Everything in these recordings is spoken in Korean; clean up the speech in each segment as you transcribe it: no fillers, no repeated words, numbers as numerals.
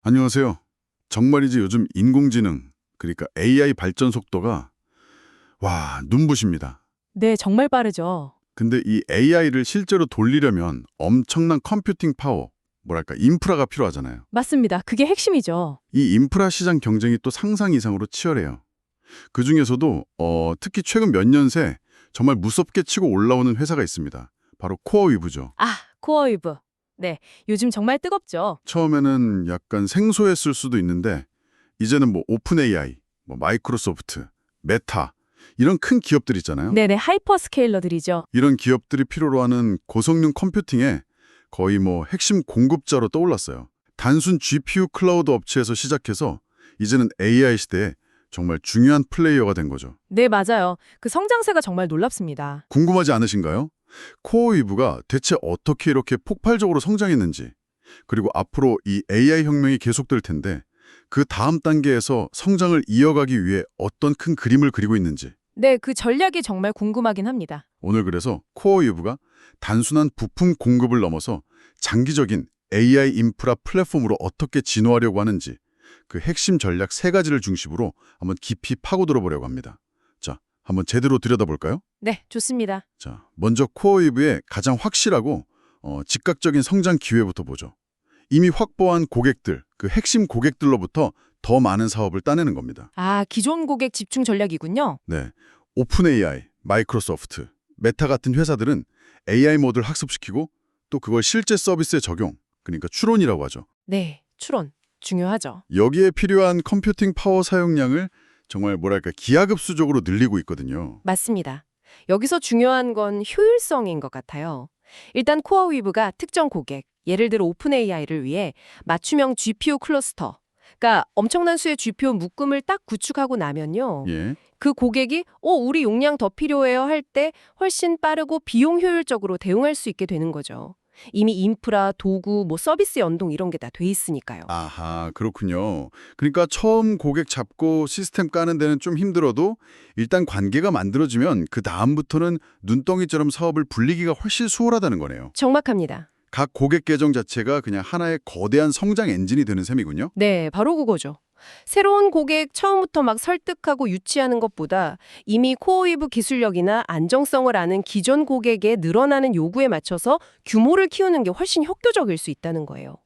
안녕하세요. 정말이지 요즘 인공지능, 그러니까 AI 발전 속도가 눈부십니다. 네, 정말 빠르죠. 근데 이 AI를 실제로 돌리려면 엄청난 컴퓨팅 파워, 인프라가 필요하잖아요. 맞습니다. 그게 핵심이죠. 이 인프라 시장 경쟁이 또 상상 이상으로 치열해요. 그중에서도 특히 최근 몇 년 새 정말 무섭게 치고 올라오는 회사가 있습니다. 바로 코어위브죠. 코어위브. 네, 요즘 정말 뜨겁죠. 처음에는 약간 생소했을 수도 있는데 이제는 오픈 AI, 마이크로소프트, 메타 이런 큰 기업들 있잖아요. 네네, 하이퍼스케일러들이죠. 이런 기업들이 필요로 하는 고성능 컴퓨팅에 거의 핵심 공급자로 떠올랐어요. 단순 GPU 클라우드 업체에서 시작해서 이제는 AI 시대에 정말 중요한 플레이어가 된 거죠. 네, 맞아요. 그 성장세가 정말 놀랍습니다. 궁금하지 않으신가요? 코어위브가 대체 어떻게 이렇게 폭발적으로 성장했는지, 그리고 앞으로 이 AI 혁명이 계속될 텐데 그 다음 단계에서 성장을 이어가기 위해 어떤 큰 그림을 그리고 있는지, 네, 그 전략이 정말 궁금하긴 합니다. 오늘 그래서 코어위브가 단순한 부품 공급을 넘어서 장기적인 AI 인프라 플랫폼으로 어떻게 진화하려고 하는지 그 핵심 전략 세 가지를 중심으로 한번 깊이 파고들어 보려고 합니다. 자, 한번 제대로 들여다볼까요? 네, 좋습니다. 자, 먼저 코어위브의 가장 확실하고 즉각적인 성장 기회부터 보죠. 이미 확보한 고객들, 그 핵심 고객들로부터 더 많은 사업을 따내는 겁니다. 기존 고객 집중 전략이군요. 네, 오픈 AI, 마이크로소프트, 메타 같은 회사들은 AI 모델을 학습시키고 또 그걸 실제 서비스에 적용, 그러니까 추론이라고 하죠. 네, 추론. 중요하죠. 여기에 필요한 컴퓨팅 파워 사용량을 정말 기하급수적으로 늘리고 있거든요. 맞습니다. 여기서 중요한 건 효율성인 것 같아요. 일단 코어위브가 특정 고객, 예를 들어 오픈 AI를 위해 맞춤형 GPU 클러스터, 그러니까 엄청난 수의 GPU 묶음을 딱 구축하고 나면요. 예, 그 고객이 우리 용량 더 필요해요 할 때 훨씬 빠르고 비용 효율적으로 대응할 수 있게 되는 거죠. 이미 인프라, 도구, 서비스 연동 이런 게 다 돼 있으니까요. 아하, 그렇군요. 그러니까 처음 고객 잡고 시스템 까는 데는 좀 힘들어도 일단 관계가 만들어지면 그 다음부터는 눈덩이처럼 사업을 불리기가 훨씬 수월하다는 거네요. 정확합니다. 각 고객 계정 자체가 그냥 하나의 거대한 성장 엔진이 되는 셈이군요. 네, 바로 그거죠. 새로운 고객 처음부터 막 설득하고 유치하는 것보다 이미 코어웨이브 기술력이나 안정성을 아는 기존 고객의 늘어나는 요구에 맞춰서 규모를 키우는 게 훨씬 효과적일 수 있다는 거예요.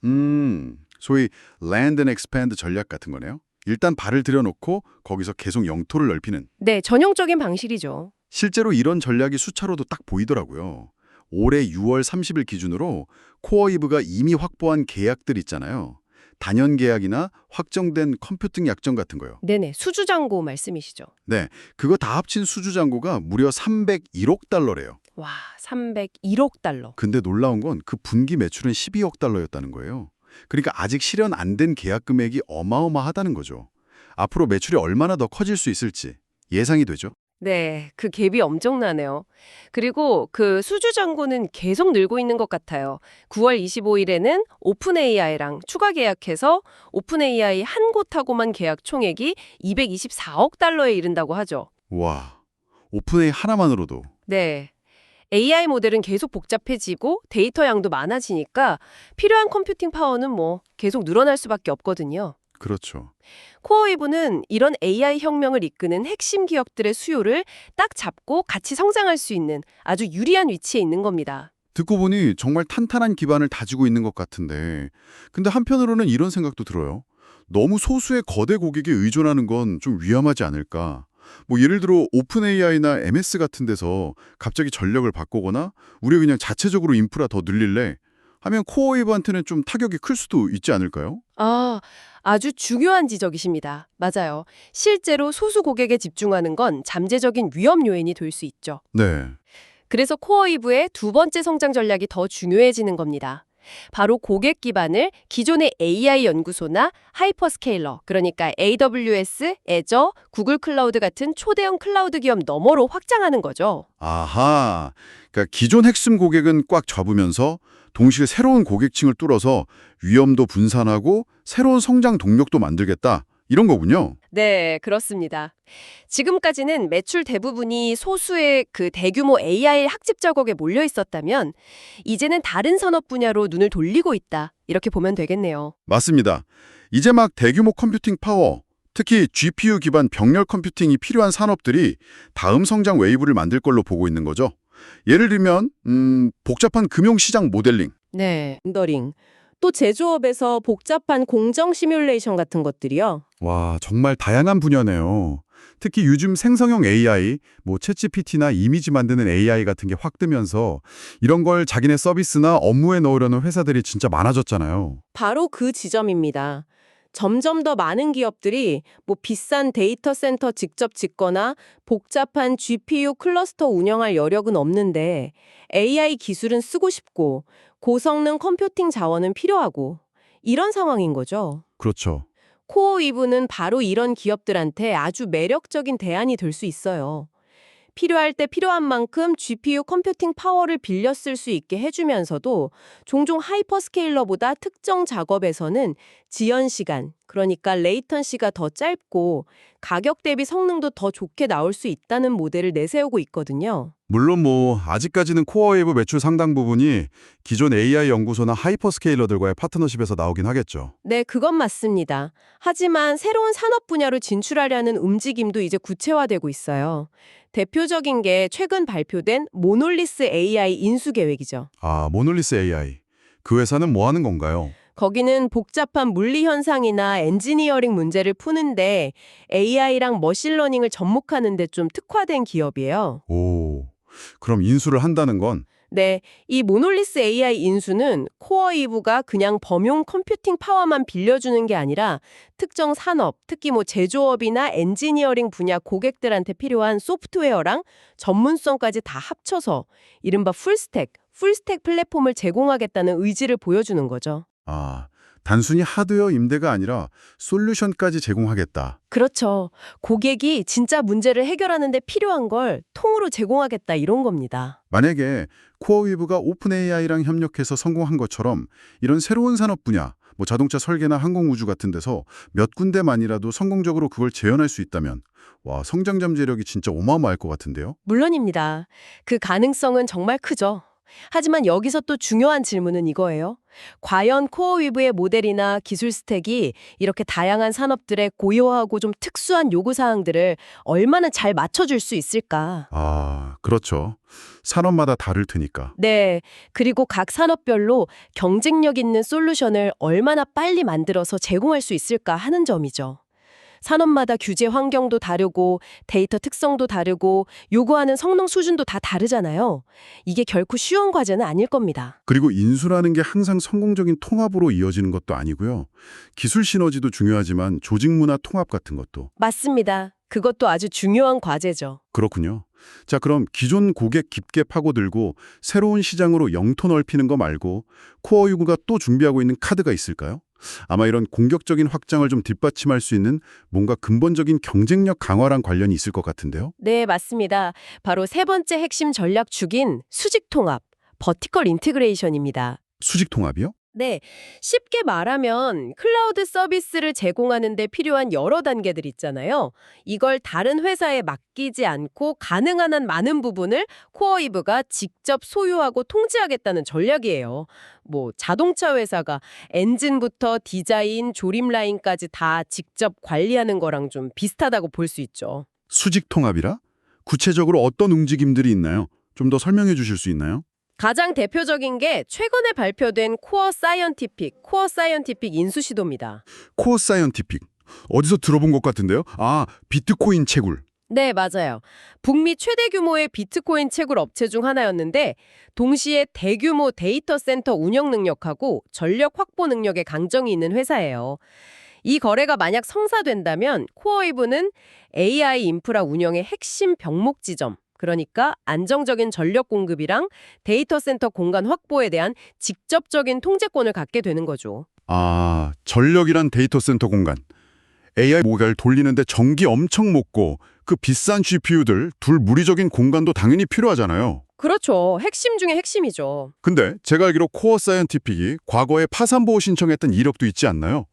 소위 land and expand 전략 같은 거네요. 일단 발을 들여놓고 거기서 계속 영토를 넓히는. 네, 전형적인 방식이죠. 실제로 이런 전략이 수차로도 딱 보이더라고요. 올해 6월 30일 기준으로 코어이브가 이미 확보한 계약들 있잖아요. 단연 계약이나 확정된 컴퓨팅 약정 같은 거요. 네네, 수주장고 말씀이시죠. 네, 그거 다 합친 수주 잔고가 무려 301억 달러래요. 와, 301억 달러. 근데 놀라운 건 그 분기 매출은 12억 달러였다는 거예요. 그러니까 아직 실현 안 된 계약 금액이 어마어마하다는 거죠. 앞으로 매출이 얼마나 더 커질 수 있을지 예상이 되죠. 네, 그 갭이 엄청나네요. 그리고 그 수주 잔고는 계속 늘고 있는 것 같아요. 9월 25일에는 오픈 AI랑 추가 계약해서 오픈 AI 한 곳하고만 계약 총액이 224억 달러에 이른다고 하죠. 와, 오픈AI 하나만으로도. 네. AI 모델은 계속 복잡해지고 데이터 양도 많아지니까 필요한 컴퓨팅 파워는 계속 늘어날 수밖에 없거든요. 그렇죠. 코어웨이브는 이런 AI 혁명을 이끄는 핵심 기업들의 수요를 딱 잡고 같이 성장할 수 있는 아주 유리한 위치에 있는 겁니다. 듣고 보니 정말 탄탄한 기반을 다지고 있는 것 같은데, 근데 한편으로는 이런 생각도 들어요. 너무 소수의 거대 고객에 의존하는 건 좀 위험하지 않을까. 예를 들어 오픈 AI나 MS 같은 데서 갑자기 전력을 바꾸거나 우리 그냥 자체적으로 인프라 더 늘릴래 하면 코어웨이브한테는 좀 타격이 클 수도 있지 않을까요? 아주 중요한 지적이십니다. 맞아요. 실제로 소수 고객에 집중하는 건 잠재적인 위험 요인이 될 수 있죠. 네. 그래서 코어웨이브의 두 번째 성장 전략이 더 중요해지는 겁니다. 바로 고객 기반을 기존의 AI 연구소나 하이퍼스케일러, 그러니까 AWS, 애저, 구글 클라우드 같은 초대형 클라우드 기업 너머로 확장하는 거죠. 아하. 그러니까 기존 핵심 고객은 꽉 잡으면서 동시에 새로운 고객층을 뚫어서 위험도 분산하고 새로운 성장 동력도 만들겠다. 이런 거군요. 네, 그렇습니다. 지금까지는 매출 대부분이 소수의 그 대규모 AI 학습 작업에 몰려 있었다면 이제는 다른 산업 분야로 눈을 돌리고 있다. 이렇게 보면 되겠네요. 맞습니다. 이제 막 대규모 컴퓨팅 파워, 특히 GPU 기반 병렬 컴퓨팅이 필요한 산업들이 다음 성장 웨이브를 만들 걸로 보고 있는 거죠. 예를 들면 복잡한 금융시장 모델링, 네, 렌더링. 또 제조업에서 복잡한 공정 시뮬레이션 같은 것들이요. 와, 정말 다양한 분야네요. 특히 요즘 생성형 AI, 뭐 챗GPT나 이미지 만드는 AI 같은 게 확 뜨면서 이런 걸 자기네 서비스나 업무에 넣으려는 회사들이 진짜 많아졌잖아요. 바로 그 지점입니다. 점점 더 많은 기업들이 뭐 비싼 데이터 센터 직접 짓거나 복잡한 GPU 클러스터 운영할 여력은 없는데 AI 기술은 쓰고 싶고 고성능 컴퓨팅 자원은 필요하고 이런 상황인 거죠. 그렇죠. 코어위브는 바로 이런 기업들한테 아주 매력적인 대안이 될 수 있어요. 필요할 때 필요한 만큼 GPU 컴퓨팅 파워를 빌려 쓸 수 있게 해주면서도 종종 하이퍼스케일러보다 특정 작업에서는 지연 시간, 그러니까 레이턴시가 더 짧고 가격 대비 성능도 더 좋게 나올 수 있다는 모델을 내세우고 있거든요. 물론 뭐 아직까지는 코어웨이브 매출 상당 부분이 기존 AI 연구소나 하이퍼스케일러들과의 파트너십에서 나오긴 하겠죠. 네, 그건 맞습니다. 하지만 새로운 산업 분야로 진출하려는 움직임도 이제 구체화되고 있어요. 대표적인 게 최근 발표된 모놀리스 AI 인수 계획이죠. 아, 모놀리스 AI. 그 회사는 뭐 하는 건가요? 거기는 복잡한 물리 현상이나 엔지니어링 문제를 푸는데 AI랑 머신러닝을 접목하는 데 좀 특화된 기업이에요. 오, 그럼 인수를 한다는 건 네, 이 모놀리스 AI 인수는 코어이브가 그냥 범용 컴퓨팅 파워만 빌려주는 게 아니라 특정 산업, 특히 뭐 제조업이나 엔지니어링 분야 고객들한테 필요한 소프트웨어랑 전문성까지 다 합쳐서 이른바 풀스택 플랫폼을 제공하겠다는 의지를 보여주는 거죠. 아, 단순히 하드웨어 임대가 아니라 솔루션까지 제공하겠다. 그렇죠. 고객이 진짜 문제를 해결하는 데 필요한 걸 통으로 제공하겠다 이런 겁니다. 만약에 코어위브가 오픈 AI랑 협력해서 성공한 것처럼 이런 새로운 산업 분야, 뭐 자동차 설계나 항공우주 같은 데서 몇 군데만이라도 성공적으로 그걸 재현할 수 있다면 와, 성장 잠재력이 진짜 어마어마할 것 같은데요? 물론입니다. 그 가능성은 정말 크죠. 하지만 여기서 또 중요한 질문은 이거예요. 과연 코어위브의 모델이나 기술 스택이 이렇게 다양한 산업들의 고유하고 좀 특수한 요구사항들을 얼마나 잘 맞춰줄 수 있을까? 아, 그렇죠. 산업마다 다를 테니까. 네, 그리고 각 산업별로 경쟁력 있는 솔루션을 얼마나 빨리 만들어서 제공할 수 있을까 하는 점이죠. 산업마다 규제 환경도 다르고 데이터 특성도 다르고 요구하는 성능 수준도 다 다르잖아요. 이게 결코 쉬운 과제는 아닐 겁니다. 그리고 인수라는 게 항상 성공적인 통합으로 이어지는 것도 아니고요. 기술 시너지도 중요하지만 조직 문화 통합 같은 것도. 맞습니다. 그것도 아주 중요한 과제죠. 그렇군요. 자, 그럼 기존 고객 깊게 파고들고 새로운 시장으로 영토 넓히는 거 말고 코어유구가 또 준비하고 있는 카드가 있을까요? 아마 이런 공격적인 확장을 좀 뒷받침할 수 있는 뭔가 근본적인 경쟁력 강화랑 관련이 있을 것 같은데요. 네, 맞습니다. 바로 세 번째 핵심 전략축인 수직 통합, 버티컬 인티그레이션입니다. 수직 통합이요? 네, 쉽게 말하면 클라우드 서비스를 제공하는 데 필요한 여러 단계들 있잖아요. 이걸 다른 회사에 맡기지 않고 가능한 한 많은 부분을 코어이브가 직접 소유하고 통제하겠다는 전략이에요. 뭐 자동차 회사가 엔진부터 디자인, 조립 라인까지 다 직접 관리하는 거랑 좀 비슷하다고 볼 수 있죠. 수직 통합이라? 구체적으로 어떤 움직임들이 있나요? 좀 더 설명해 주실 수 있나요? 가장 대표적인 게 최근에 발표된 코어 사이언티픽 인수 시도입니다. 코어 사이언티픽. 어디서 들어본 것 같은데요? 아, 비트코인 채굴. 네, 맞아요. 북미 최대 규모의 비트코인 채굴 업체 중 하나였는데 동시에 대규모 데이터 센터 운영 능력하고 전력 확보 능력에 강점이 있는 회사예요. 이 거래가 만약 성사된다면 코어웨이브는 AI 인프라 운영의 핵심 병목 지점, 그러니까 안정적인 전력 공급이랑 데이터 센터 공간 확보에 대한 직접적인 통제권을 갖게 되는 거죠. 아, 전력이란 데이터 센터 공간. AI 모가를 돌리는데 전기 엄청 먹고 그 비싼 GPU들 둘 물리적인 공간도 당연히 필요하잖아요. 그렇죠. 핵심 중에 핵심이죠. 근데 제가 알기로 코어 사이언티픽이 과거에 파산보호 신청했던 이력도 있지 않나요?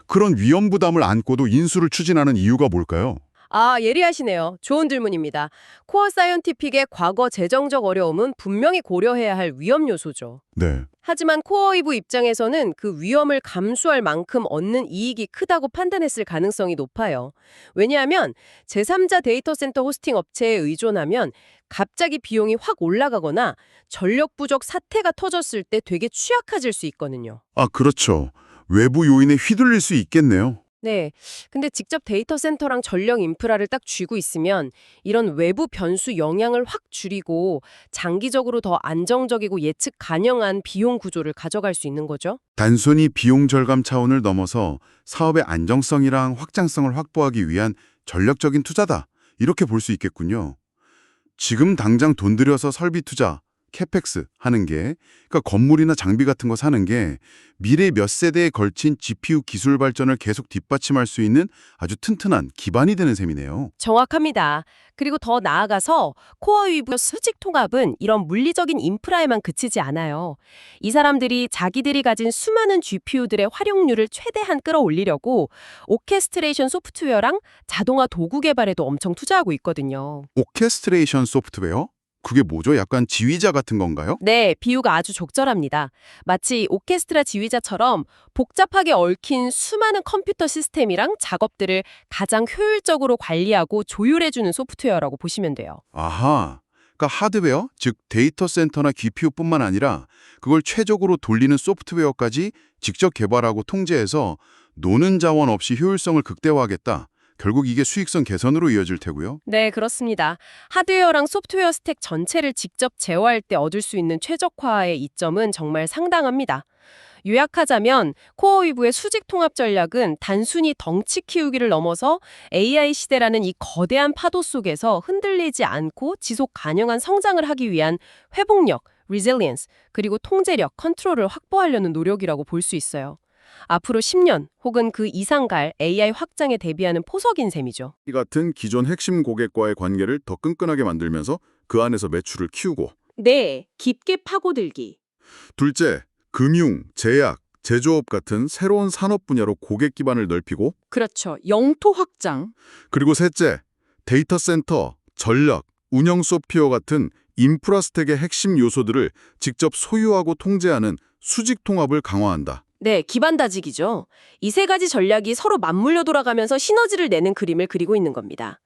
그런 위험 부담을 안고도 인수를 추진하는 이유가 뭘까요? 아, 예리하시네요. 좋은 질문입니다. 코어 사이언티픽의 과거 재정적 어려움은 분명히 고려해야 할 위험 요소죠. 네. 하지만 코어이브 입장에서는 그 위험을 감수할 만큼 얻는 이익이 크다고 판단했을 가능성이 높아요. 왜냐하면 제3자 데이터 센터 호스팅 업체에 의존하면 갑자기 비용이 확 올라가거나 전력 부족 사태가 터졌을 때 되게 취약해질 수 있거든요. 아, 그렇죠. 외부 요인에 휘둘릴 수 있겠네요. 네. 근데 직접 데이터 센터랑 전력 인프라를 딱 쥐고 있으면 이런 외부 변수 영향을 확 줄이고 장기적으로 더 안정적이고 예측 가능한 비용 구조를 가져갈 수 있는 거죠. 단순히 비용 절감 차원을 넘어서 사업의 안정성이랑 확장성을 확보하기 위한 전략적인 투자다. 이렇게 볼 수 있겠군요. 지금 당장 돈 들여서 설비 투자, 캐펙스 하는 게, 그러니까 건물이나 장비 같은 거 사는 게 미래 몇 세대에 걸친 GPU 기술 발전을 계속 뒷받침할 수 있는 아주 튼튼한 기반이 되는 셈이네요. 정확합니다. 그리고 더 나아가서 코어 위브 수직 통합은 이런 물리적인 인프라에만 그치지 않아요. 이 사람들이 자기들이 가진 수많은 GPU들의 활용률을 최대한 끌어올리려고 오케스트레이션 소프트웨어랑 자동화 도구 개발에도 엄청 투자하고 있거든요. 오케스트레이션 소프트웨어? 그게 뭐죠? 약간 지휘자 같은 건가요? 네, 비유가 아주 적절합니다. 마치 오케스트라 지휘자처럼 복잡하게 얽힌 수많은 컴퓨터 시스템이랑 작업들을 가장 효율적으로 관리하고 조율해주는 소프트웨어라고 보시면 돼요. 아하. 그러니까 하드웨어, 즉 데이터 센터나 GPU뿐만 아니라 그걸 최적으로 돌리는 소프트웨어까지 직접 개발하고 통제해서 노는 자원 없이 효율성을 극대화하겠다. 결국 이게 수익성 개선으로 이어질 테고요. 네, 그렇습니다. 하드웨어랑 소프트웨어 스택 전체를 직접 제어할 때 얻을 수 있는 최적화의 이점은 정말 상당합니다. 요약하자면 코어위브의 수직 통합 전략은 단순히 덩치 키우기를 넘어서 AI 시대라는 이 거대한 파도 속에서 흔들리지 않고 지속 가능한 성장을 하기 위한 회복력, resilience, 그리고 통제력, 컨트롤을 확보하려는 노력이라고 볼 수 있어요. 앞으로 10년 혹은 그 이상 갈 AI 확장에 대비하는 포석인 셈이죠. 이 같은 기존 핵심 고객과의 관계를 더 끈끈하게 만들면서 그 안에서 매출을 키우고, 네, 깊게 파고들기. 둘째, 금융, 제약, 제조업 같은 새로운 산업 분야로 고객 기반을 넓히고, 그렇죠. 영토 확장. 그리고 셋째, 데이터 센터, 전력, 운영 소프트웨어 같은 인프라 스택의 핵심 요소들을 직접 소유하고 통제하는 수직 통합을 강화한다. 네, 기반 다지기죠. 이 세 가지 전략이 서로 맞물려 돌아가면서 시너지를 내는 그림을 그리고 있는 겁니다.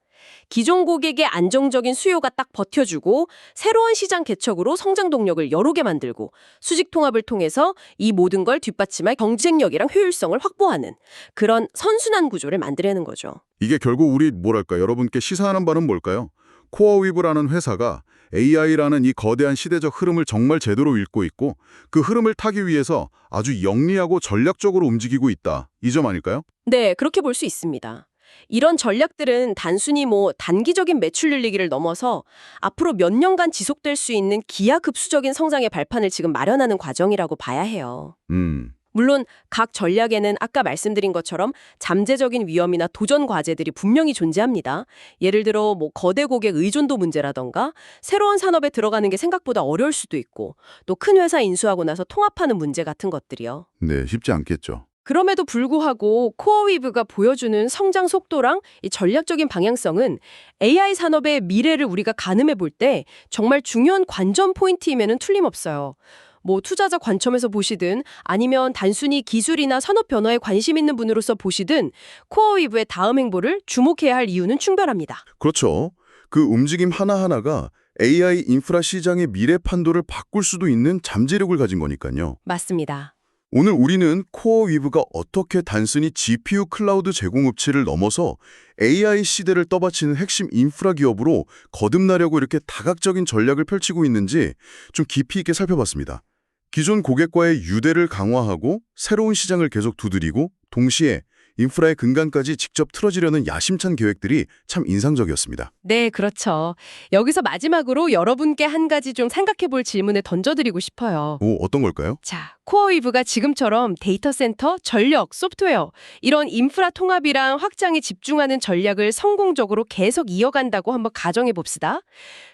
기존 고객의 안정적인 수요가 딱 버텨주고 새로운 시장 개척으로 성장 동력을 여러 개 만들고 수직 통합을 통해서 이 모든 걸 뒷받침할 경쟁력이랑 효율성을 확보하는 그런 선순환 구조를 만들려는 거죠. 이게 결국 우리 여러분께 시사하는 바는 뭘까요? 코어위브라는 회사가 AI라는 이 거대한 시대적 흐름을 정말 제대로 읽고 있고 그 흐름을 타기 위해서 아주 영리하고 전략적으로 움직이고 있다. 이 점 아닐까요? 네, 그렇게 볼 수 있습니다. 이런 전략들은 단순히 단기적인 매출 늘리기를 넘어서 앞으로 몇 년간 지속될 수 있는 기하급수적인 성장의 발판을 지금 마련하는 과정이라고 봐야 해요. 물론 각 전략에는 아까 말씀드린 것처럼 잠재적인 위험이나 도전 과제들이 분명히 존재합니다. 예를 들어 거대 고객 의존도 문제라던가 새로운 산업에 들어가는 게 생각보다 어려울 수도 있고 또 큰 회사 인수하고 나서 통합하는 문제 같은 것들이요. 네, 쉽지 않겠죠. 그럼에도 불구하고 코어위브가 보여주는 성장 속도랑 이 전략적인 방향성은 AI 산업의 미래를 우리가 가늠해 볼 때 정말 중요한 관전 포인트임에는 틀림없어요. 투자자 관점에서 보시든 아니면 단순히 기술이나 산업 변화에 관심 있는 분으로서 보시든 코어위브의 다음 행보를 주목해야 할 이유는 충분합니다. 그렇죠. 그 움직임 하나하나가 AI 인프라 시장의 미래 판도를 바꿀 수도 있는 잠재력을 가진 거니까요. 맞습니다. 오늘 우리는 코어위브가 어떻게 단순히 GPU 클라우드 제공업체를 넘어서 AI 시대를 떠받치는 핵심 인프라 기업으로 거듭나려고 이렇게 다각적인 전략을 펼치고 있는지 좀 깊이 있게 살펴봤습니다. 기존 고객과의 유대를 강화하고 새로운 시장을 계속 두드리고 동시에 인프라의 근간까지 직접 틀어지려는 야심찬 계획들이 참 인상적이었습니다. 네, 그렇죠. 여기서 마지막으로 여러분께 한 가지 좀 생각해 볼 질문을 던져드리고 싶어요. 어떤 걸까요? 자, 코어위브가 지금처럼 데이터 센터, 전력, 소프트웨어 이런 인프라 통합이랑 확장에 집중하는 전략을 성공적으로 계속 이어간다고 한번 가정해 봅시다.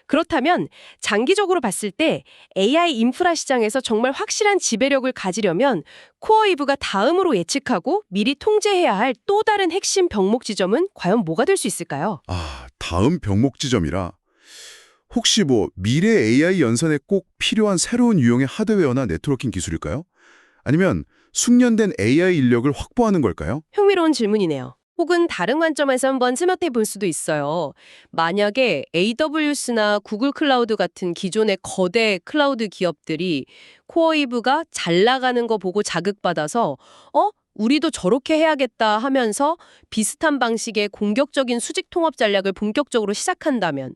그렇다면 장기적으로 봤을 때 AI 인프라 시장에서 정말 확실한 지배력을 가지려면 코어이브가 다음으로 예측하고 미리 통제해야 할 또 다른 핵심 병목 지점은 과연 뭐가 될 수 있을까요? 다음 병목 지점이라. 혹시 미래 AI 연산에 꼭 필요한 새로운 유형의 하드웨어나 네트워킹 기술일까요? 아니면 숙련된 AI 인력을 확보하는 걸까요? 흥미로운 질문이네요. 혹은 다른 관점에서 한번 생각해 볼 수도 있어요. 만약에 AWS나 구글 클라우드 같은 기존의 거대 클라우드 기업들이 코어이브가 잘 나가는 거 보고 자극받아서 우리도 저렇게 해야겠다 하면서 비슷한 방식의 공격적인 수직 통합 전략을 본격적으로 시작한다면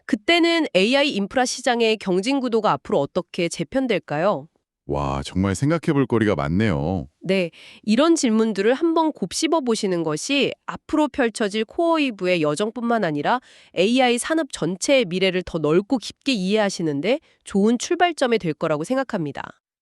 그때는 AI 인프라 시장의 경쟁 구도가 앞으로 어떻게 재편될까요? 와, 정말 생각해 볼 거리가 많네요. 네, 이런 질문들을 한번 곱씹어 보시는 것이 앞으로 펼쳐질 코어이브의 여정뿐만 아니라 AI 산업 전체의 미래를 더 넓고 깊게 이해하시는데 좋은 출발점이 될 거라고 생각합니다.